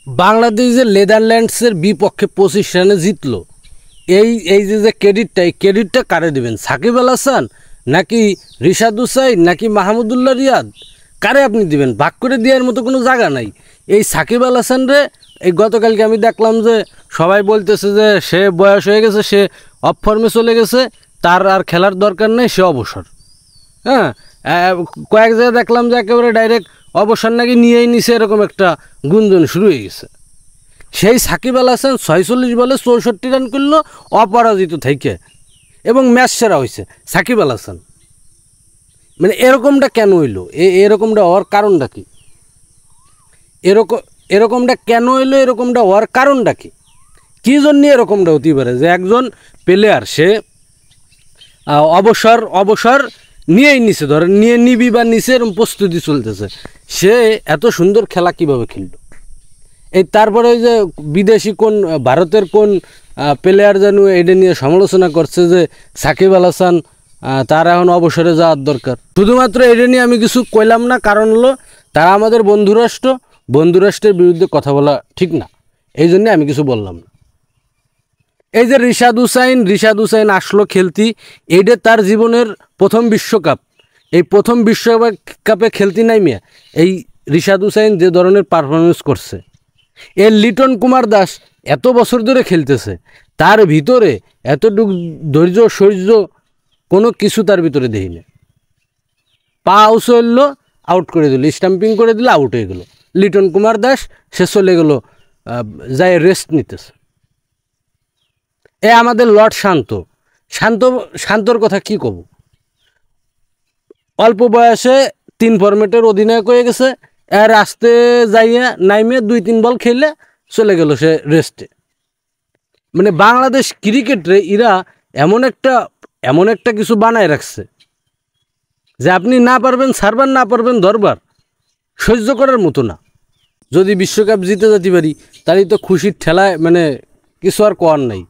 বাংলাদেশ যে নেদারল্যান্ডসের বিপক্ষে 25 রানে জিতলো, এই যে ক্রেডিটটা কারে দেবেন? সাকিব আল হাসান নাকি রিশাদ হুসাইন নাকি মাহমুদুল্লাহ রিয়াদ? কারে আপনি দিবেন? ভাগ করে দেওয়ার মতো কোনো জায়গা নাই। এই সাকিব আল হাসান রে এই গতকালকে আমি দেখলাম যে সবাই বলতেছে যে সে বয়স হয়ে গেছে, সে অফ ফর্মে চলে গেছে, তার আর খেলার দরকার নেই, সে অবসর। হ্যাঁ, কয়েক জায়গায় দেখলাম যে একেবারে ডাইরেক্ট অবসর নাকি নিয়েই নিছে, এরকম একটা গুঞ্জন শুরু হয়ে গেছে। সেই সাকিব আল হাসান 46 বলে 64 রান করলো অপরাজিত থেকে, এবং ম্যাচ সেরা হয়েছে সাকিব আল হাসান। মানে এরকমটা কেন হইলো? এরকমটা হওয়ার কারণটা কি? এরকমটা কেন হইলো? এরকমটা হওয়ার কারণটা কি? কী জন্য এরকমটা হতে পারে যে একজন প্লেয়ার সে অবসর নিয়েই নিছে, ধরেন নিবি বা নিচে এরকম প্রস্তুতি চলতেছে, সে এত সুন্দর খেলা কিভাবে খেললো? এই তারপরে ওই যে বিদেশি কোন ভারতের কোন প্লেয়ার যেন এটা নিয়ে সমালোচনা করছে যে সাকিব আল হাসান তার এখন অবসরে যাওয়ার দরকার। শুধুমাত্র এটা নিয়ে আমি কিছু কইলাম না, কারণ হলো তারা আমাদের বন্ধুরাষ্ট্রের বিরুদ্ধে কথা বলা ঠিক না, এই জন্যে আমি কিছু বললাম না। এই যে রিশাদ হুসাইন আসলো খেলতি, এইটা তার জীবনের প্রথম বিশ্বকাপ। এই প্রথম বিশ্বকাপে খেলতি নাই মিয়া, এই রিশাদ হুসাইন যে ধরনের পারফরমেন্স করছে, এর লিটন কুমার দাস এত বছর ধরে খেলতেছে, তার ভিতরে এতটুকু ধৈর্য সৌর্য কোনো কিছু তার ভিতরে দেখিনি। পা উছললো, আউট করে দিল, স্টাম্পিং করে দিল, আউট হয়ে গেল। লিটন কুমার দাস সে চলে গেল, যাই রেস্ট নিতেছে। আমাদের লর্ড শান্তর কথা কি কব? অল্প বয়সে 3 ফরম্যাটের অধিনায়ক হয়ে গেছে, এর আসতে যাইয়া নাইমে 2-3 বল খেললে চলে গেল সে রেস্টে। মানে বাংলাদেশ ক্রিকেটরে এরা এমন একটা কিছু বানায় রাখছে যে আপনি না পারবেন ছাড়বার, না পারবেন ধরবার, সহ্য করার মতো না। যদি বিশ্বকাপ জিতে যেতে পারি তাহলে তো খুশির ঠেলায়, মানে কিছু আর করার নাই।